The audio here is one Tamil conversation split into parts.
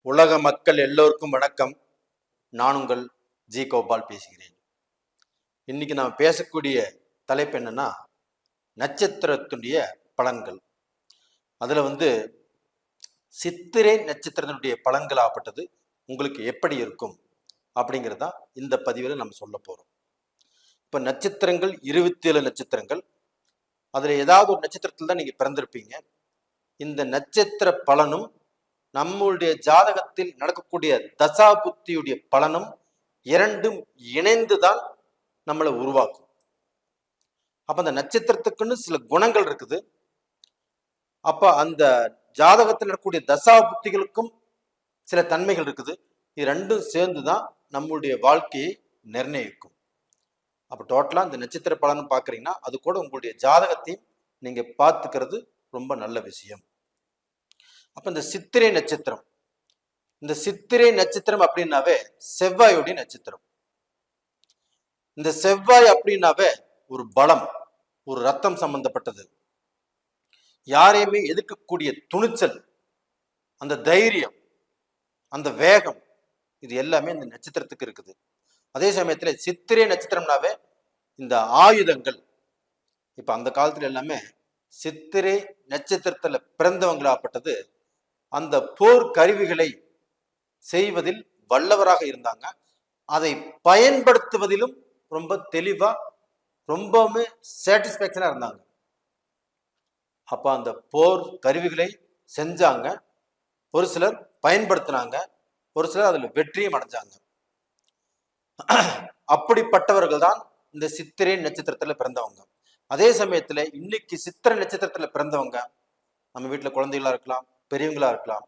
உலக மக்கள் எல்லோருக்கும் வணக்கம். நான் உங்கள் ஜி கோபால் பேசுகிறேன். இன்னைக்கு நாம் பேசக்கூடிய தலைப்பு என்னன்னா, நட்சத்திரத்துடைய பலன்கள். அதுல சித்திரை நட்சத்திரத்தினுடைய பலன்கள் ஆகப்பட்டது உங்களுக்கு எப்படி இருக்கும் அப்படிங்கிறதா இந்த பதிவில் நம்ம சொல்ல போறோம். இப்ப நட்சத்திரங்கள் 27 நட்சத்திரங்கள். அதுல ஏதாவது ஒரு நட்சத்திரத்தில் தான் நீங்க பிறந்திருப்பீங்க. இந்த நட்சத்திர பலனும் நம்மளுடைய ஜாதகத்தில் நடக்கக்கூடிய தசா புத்தியுடைய பலனும் இரண்டும் இணைந்துதான் நம்மளை உருவாக்கும். அப்ப அந்த நட்சத்திரத்துக்குன்னு சில குணங்கள் இருக்குது. அப்ப அந்த ஜாதகத்தில் நடக்கக்கூடிய தசா புத்திகளுக்கும் சில தன்மைகள் இருக்குது. இது ரெண்டும் சேர்ந்துதான் நம்மளுடைய வாழ்க்கையை நிர்ணயிக்கும். அப்ப டோட்டலா இந்த நட்சத்திர பலன் பாக்குறீங்கன்னா அது கூட உங்களுடைய ஜாதகத்தையும் நீங்க பார்த்துக்கிறது ரொம்ப நல்ல விஷயம். அப்ப இந்த சித்திரை நட்சத்திரம், இந்த சித்திரை நட்சத்திரம் அப்படின்னாவே செவ்வாயுடைய நட்சத்திரம். இந்த செவ்வாய் அப்படின்னாவே ஒரு பலம், ஒரு ரத்தம் சம்பந்தப்பட்டது, யாரையுமே எதிர்க்கக்கூடிய துணிச்சல், அந்த தைரியம், அந்த வேகம், இது எல்லாமே இந்த நட்சத்திரத்துக்கு இருக்குது. அதே சமயத்துல சித்திரை நட்சத்திரம்னாவே இந்த ஆயுதங்கள். இப்ப அந்த காலத்துல எல்லாமே சித்திரை நட்சத்திரத்துல பிறந்தவங்களாப்பட்டது அந்த போர் கருவிகளை செய்வதில் வல்லவராக இருந்தாங்க. அதை பயன்படுத்துவதிலும் ரொம்ப தெளிவா, ரொம்பவுமே சாட்டிஸ்பேக்ஷனா இருந்தாங்க. அப்ப அந்த போர் கருவிகளை செஞ்சாங்க, ஒரு சிலர் பயன்படுத்தினாங்க, ஒரு சிலர் அதுல வெற்றியும் அடைஞ்சாங்க. அப்படிப்பட்டவர்கள் தான் இந்த சித்திரை நட்சத்திரத்துல பிறந்தவங்க. அதே சமயத்துல இன்னைக்கு சித்திரை நட்சத்திரத்துல பிறந்தவங்க நம்ம வீட்டுல குழந்தைகளா இருக்கலாம், பெரியவங்களா இருக்கலாம்.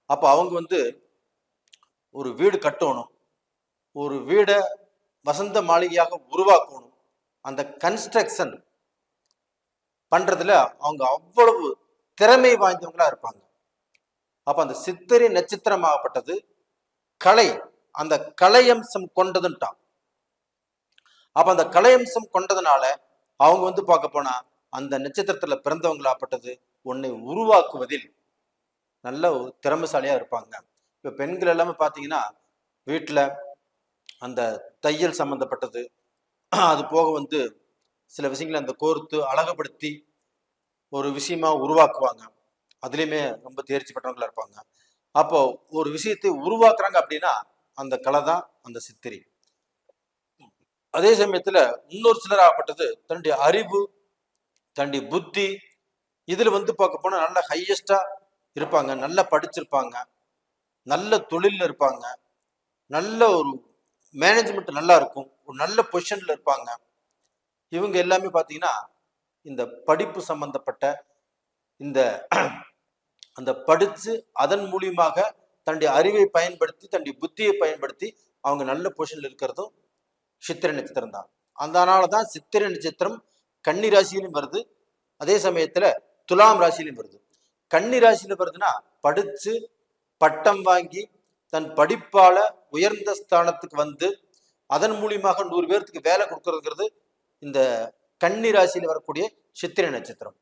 அப்ப அவங்க ஒரு வீடு கட்டணும், ஒரு வீடை வசந்த மாளிகையாக உருவாக்கணும். அந்த கன்ஸ்ட்ரக்ஷன் பண்றதுல அவங்க அவ்வளவு திறமை வாய்ந்தவங்களா இருப்பாங்க. அப்ப அந்த சித்திரை நட்சத்திரமாகப்பட்டது கலை, அந்த கலையம்சம் கொண்டதுன்ட்டான். அப்ப அந்த கலையம்சம் கொண்டதுனால அவங்க பார்க்க போனா அந்த நட்சத்திரத்துல பிறந்தவங்களாப்பட்டது உன்னை உருவாக்குவதில் நல்ல ஒரு திறமைசாலியா இருப்பாங்க. இப்ப பெண்கள் எல்லாமே பாத்தீங்கன்னா வீட்டுல அந்த தையல் சம்பந்தப்பட்டது, அது போக சில விஷயங்களை அந்த கோர்த்து அழகுபடுத்தி ஒரு விஷயமா உருவாக்குவாங்க. அதுலயுமே ரொம்ப தேர்ச்சி பெற்றவங்களா இருப்பாங்க. அப்போ ஒரு விஷயத்தை உருவாக்குறாங்க அப்படின்னா அந்த கலை தான் அந்த சித்திரை. அதே சமயத்துல இன்னொரு சிலர் ஆகப்பட்டது தன்னுடைய அறிவு, தன்னுடைய புத்தி, இதுல பார்க்க போனா நல்ல ஹையஸ்டா இருப்பாங்க, நல்லா படிச்சிருப்பாங்க, நல்ல தொழில்ல இருப்பாங்க, நல்ல ஒரு மேனேஜ்மெண்ட் நல்லா இருக்கும், ஒரு நல்ல பொசிஷன்ல இருப்பாங்க. இவங்க எல்லாமே பாத்தீங்கன்னா இந்த படிப்பு சம்பந்தப்பட்ட இந்த அந்த படிச்சு அதன் மூலியமாக தன்னுடைய அறிவை பயன்படுத்தி, தன்னுடைய புத்தியை பயன்படுத்தி அவங்க நல்ல பொசிஷன்ல இருக்கிறதும் சித்திரை நட்சத்திரம் தான். அதனாலதான் சித்திரை நட்சத்திரம் கன்னி ராசியிலும் வருது, அதே சமயத்துல துலாம் ராசியிலும் வருது. கன்னி ராசியில வருதுன்னா படிச்சு பட்டம் வாங்கி தன் படிப்பால உயர்ந்த ஸ்தானத்துக்கு அதன் மூலியமாக 100 பேர்த்துக்கு வேலை கொடுக்கறதுங்கிறது இந்த கன்னி ராசியில வரக்கூடிய சித்திரை நட்சத்திரம்.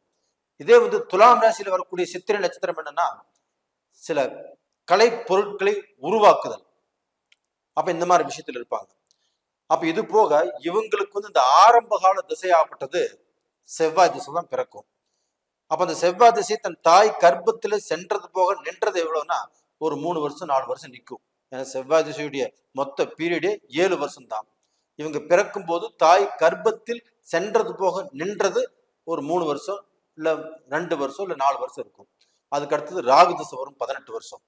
இதே துலாம் ராசியில வரக்கூடிய சித்திரை நட்சத்திரம் என்னன்னா சில கலை பொருட்களை உருவாக்குதல். அப்ப இந்த மாதிரி விஷயத்துல இருப்பாங்க. அப்ப இது போக இவங்களுக்கு இந்த ஆரம்ப கால திசையாகப்பட்டது செவ்வாய் திசை தான் பிறக்கும். அப்ப அந்த செவ்வாய் திசை தன் தாய் கர்ப்பத்துல சென்றது போக நின்றது எவ்வளவுன்னா ஒரு 3 வருஷம் 4 வருஷம் நிற்கும். ஏன்னா செவ்வாய் திசையுடைய மொத்த பீரியடே 7 வருஷம் தான். இவங்க பிறக்கும் போது தாய் கர்ப்பத்தில் சென்றது போக நின்றது ஒரு 3 வருஷம் இல்ல 2 வருஷம் இல்ல 4 வருஷம் இருக்கும். அதுக்கு அடுத்தது ராகு திசை வரும் 18 வருஷம்.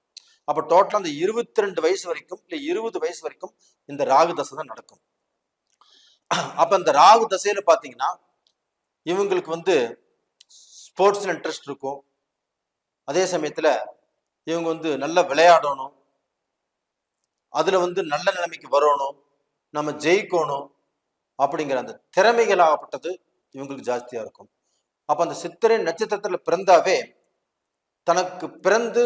அப்ப டோட்டலா அந்த 22 வயசு வரைக்கும் இல்ல 20 வயசு வரைக்கும் இந்த ராகு தசை தான் நடக்கும். அப்ப இந்த ராகு தசையில பாத்தீங்கன்னா இவங்களுக்கு ஸ்போர்ட்ஸ்ல இன்ட்ரெஸ்ட் இருக்கும். அதே சமயத்துல இவங்க நல்லா விளையாடணும், அதுல நல்ல நிலைமைக்கு வரணும், நம்ம ஜெயிக்கணும் அப்படிங்கிற அந்த திறமைகள் ஆகப்பட்டது இவங்களுக்கு ஜாஸ்தியா இருக்கும். அப்ப அந்த சித்திரை நட்சத்திரத்துல பிறந்தாவே தனக்கு பிறந்து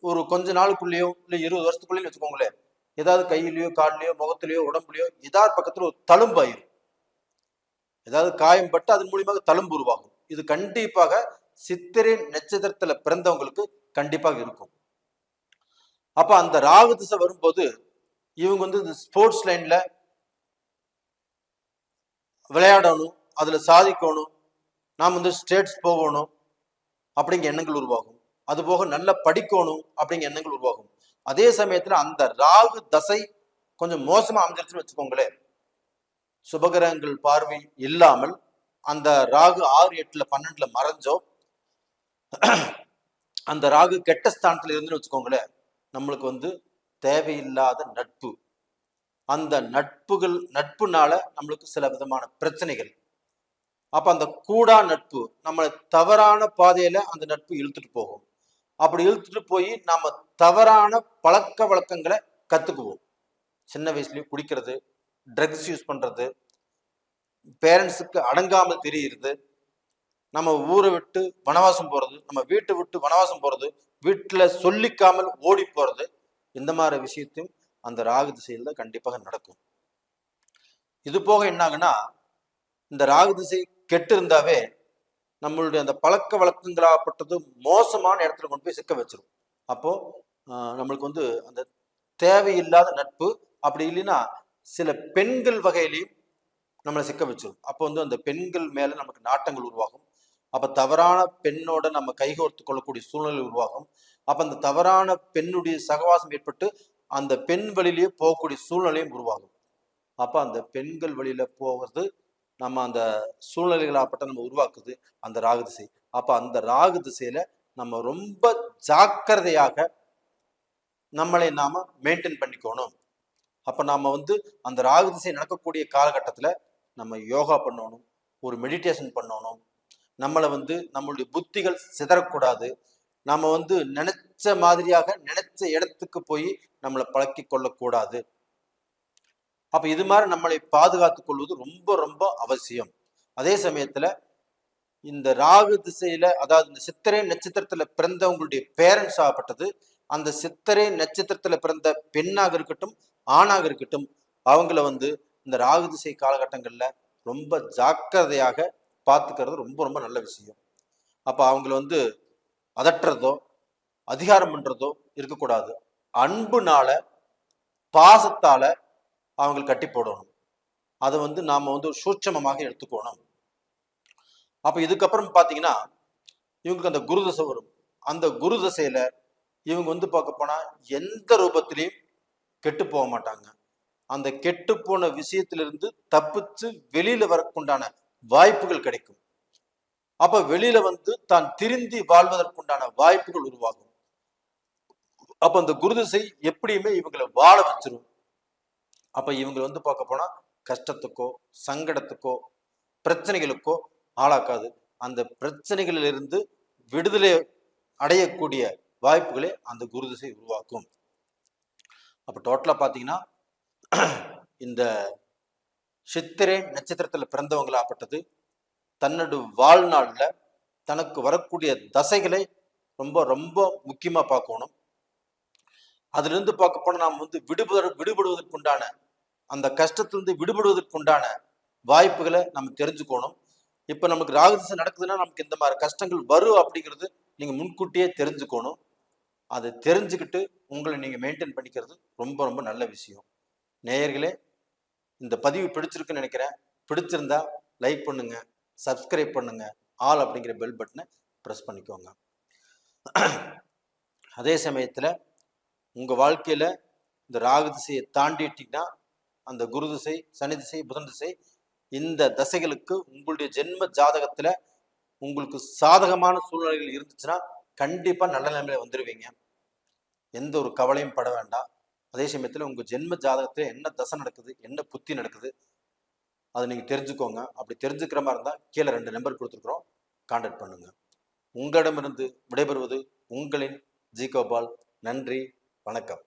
ஒரு கொஞ்ச நாளுக்குள்ளேயோ இல்ல 20 வருஷத்துக்குள்ளேயும் வச்சுக்கோங்களேன், ஏதாவது கையிலயோ காலிலையோ முகத்திலேயோ உடம்புலையோ ஏதாவது பக்கத்துல ஒரு தழும்பாயிரும், ஏதாவது காயம் பட்டு அதன் மூலியமாக தழும்பு உருவாகும். இது கண்டிப்பாக சித்திரை நட்சத்திரத்துல பிறந்தவங்களுக்கு கண்டிப்பாக இருக்கும். அப்ப அந்த ராகு திசை வரும்போது இவங்க வந்து இந்த ஸ்போர்ட்ஸ் லைன்ல விளையாடணும், அதுல சாதிக்கணும், நாம் வந்து ஸ்டேட்ஸ் போகணும் அப்படிங்கிற எண்ணங்கள் உருவாகும். அது போக நல்லா படிக்கணும் அப்படிங்கிற எண்ணங்கள் உருவாகும். அதே சமயத்துல அந்த ராகு தசை கொஞ்சம் மோசமா அமைஞ்சிருச்சுன்னு வச்சுக்கோங்களேன், சுபகிரகங்கள் பார்வை இல்லாமல் அந்த ராகு 6, 8, 12 மறைஞ்சோ, அந்த ராகு கெட்ட ஸ்தானத்துல இருந்துன்னு வச்சுக்கோங்களேன், நம்மளுக்கு வந்து தேவையில்லாத நட்பு, அந்த நட்புனால நம்மளுக்கு சில விதமான பிரச்சனைகள். அப்ப அந்த கூடா நட்பு நம்மளை தவறான பாதையில அந்த நட்பு இழுத்துட்டு போகும். அப்படி இழுத்துட்டு போய் நம்ம தவறான பழக்க வழக்கங்களை கத்துக்குவோம். சின்ன வயசுலயே குடிக்கிறது, ட்ரக்ஸ் யூஸ் பண்றது, பேரண்ட்ஸுக்கு அடங்காமல் தெரியுறது, நம்ம ஊரை விட்டு வனவாசம் போறது, நம்ம வீட்டை விட்டு வனவாசம் போறது, வீட்டுல சொல்லிக்காமல் ஓடி போறது, இந்த மாதிரி விஷயத்தையும் அந்த ராகு திசையில் தான் கண்டிப்பாக நடக்கும். இது போக என்ன ஆகுன்னா, இந்த ராகு திசை கெட்டு இருந்தாவே நம்மளுடைய அந்த பழக்க வழக்கங்களாகப்பட்டது மோசமான இடத்துல கொண்டு போய் சிக்க வச்சிரும். அப்போ நம்மளுக்கு வந்து அந்த தேவையில்லாத நட்பு, அப்படி இல்லைன்னா சில பெண்கள் வகையிலையும் நம்மளை சிக்க வச்சிரும். அப்போ வந்து அந்த பெண்கள் மேல நமக்கு நாட்டங்கள் உருவாகும். அப்ப தவறான பெண்ணோட நம்ம கைகோர்த்து கொள்ளக்கூடிய சூழ்நிலை உருவாகும். அப்ப அந்த தவறான பெண்ணுடைய சகவாசம் ஏற்பட்டு அந்த பெண் வழியிலேயே போகக்கூடிய சூழ்நிலையும் உருவாகும். அப்ப அந்த பெண்கள் வழியில போகிறது நம்ம அந்த சூழ்நிலைகளாகப்பட்ட நம்ம உருவாக்குது அந்த ராகு திசை. அப்ப அந்த ராகு திசையில நம்ம ரொம்ப ஜாக்கிரதையாக நம்மளை நாம மெயின்டைன் பண்ணிக்கணும். அப்ப நாம வந்து அந்த ராகு திசை நடக்கக்கூடிய காலகட்டத்துல நம்ம யோகா பண்ணணும், ஒரு மெடிடேஷன் பண்ணணும், நம்மளை வந்து நம்மளுடைய புத்திகள் சிதறக்கூடாது, நம்ம வந்து நினைச்ச மாதிரியாக நினைச்ச இடத்துக்கு போய் நம்மளை பழக்கி கொள்ளக்கூடாது. அப்ப இது மாதிரி நம்மளை பாதுகாத்துக் கொள்வது ரொம்ப ரொம்ப அவசியம். அதே சமயத்துல இந்த ராகு திசையில, அதாவது இந்த சித்திரை நட்சத்திரத்துல பிறந்தவங்களுடைய பேரண்ட்ஸ் ஆகப்பட்டது, அந்த சித்திரை நட்சத்திரத்துல பிறந்த பெண்ணாக இருக்கட்டும் ஆணாக இருக்கட்டும், அவங்கள வந்து இந்த ராகு திசை காலகட்டங்கள்ல ரொம்ப ஜாக்கிரதையாக பார்த்துக்கிறது ரொம்ப ரொம்ப நல்ல விஷயம். அப்ப அவங்கள வந்து அதட்டுறதோ அதிகாரம் பண்றதோ இருக்கக்கூடாது. அன்புனால பாசத்தால அவங்க கட்டி போடணும். அதை வந்து நாம வந்து சூட்சமமாக எடுத்துக்கணும். அப்ப இதுக்கப்புறம் பாத்தீங்கன்னா இவங்களுக்கு அந்த குரு தசை வரும். அந்த குரு தசையில இவங்க வந்து பார்க்க போனா எந்த ரூபத்திலையும் கெட்டு போக மாட்டாங்க. அந்த கெட்டு போன விஷயத்திலிருந்து தப்பிச்சு வெளியில வரக்குண்டான வாய்ப்புகள் கிடைக்கும். அப்ப வெளியில வந்து தான் திருந்தி வாழ்வதற்குண்டான வாய்ப்புகள் உருவாகும். அப்ப அந்த குருதிசை எப்படியுமே இவங்களை வாழ வச்சிரும். அப்ப இவங்க வந்து பார்க்க போனா கஷ்டத்துக்கோ சங்கடத்துக்கோ பிரச்சனைகளுக்கோ ஆளாக்காது. அந்த பிரச்சனைகளிலிருந்து விடுதலை அடையக்கூடிய வாய்ப்புகளை அந்த குருதிசை உருவாக்கும். அப்ப டோட்டலா பாத்தீங்கன்னா இந்த சித்திரை நட்சத்திரத்துல பிறந்தவங்களாப்பட்டது தன்னோட வாழ்நாள்ல தனக்கு வரக்கூடிய தசைகளை ரொம்ப ரொம்ப முக்கியமா பார்க்கணும். அதுல இருந்து பார்க்க போனா நாம் வந்து விடுபடுவதற்குண்டான அந்த கஷ்டத்திலிருந்து விடுபடுவதற்குண்டான வாய்ப்புகளை நம்ம தெரிஞ்சுக்கணும். இப்ப நமக்கு ராகுதிசை நடக்குதுன்னா நமக்கு இந்த மாதிரி கஷ்டங்கள் வரும் அப்படிங்கிறது நீங்க முன்கூட்டியே தெரிஞ்சுக்கணும். அதை தெரிஞ்சுக்கிட்டு உங்களை நீங்க மெயின்டைன் பண்ணிக்கிறது ரொம்ப ரொம்ப நல்ல விஷயம். நேயர்களே, இந்த பதிவு பிடிச்சிருக்குன்னு நினைக்கிறேன். பிடிச்சிருந்தா லைக் பண்ணுங்க, சப்ஸ்கிரைப் பண்ணுங்க, ஆல் அப்படிங்கிற பெல் பட்டனை ப்ரெஸ் பண்ணிக்கோங்க. அதே சமயத்துல உங்க வாழ்க்கையில இந்த ராகு திசையை தாண்டிட்டீங்கன்னா அந்த குரு திசை, சனி திசை, புதன் திசை, இந்த தசைகளுக்கு உங்களுடைய ஜென்ம ஜாதகத்துல உங்களுக்கு சாதகமான சூழ்நிலைகள் இருந்துச்சுன்னா கண்டிப்பா நல்ல நிலைமையில வந்துடுவீங்க. எந்த ஒரு கவலையும் பட வேண்டாம். அதே சமயத்துல உங்க ஜென்ம ஜாதகத்துல என்ன தசை நடக்குது, என்ன புத்தி நடக்குது, அதை நீங்க தெரிஞ்சுக்கோங்க. அப்படி தெரிஞ்சுக்கிற மாதிரி இருந்தா கீழே 2 நம்பர் கொடுத்துருக்குறோம், கான்டாக்ட் பண்ணுங்க. உங்களிடமிருந்து விடைபெறுவது உங்களின் ஜி கோபால். நன்றி, வணக்கம்.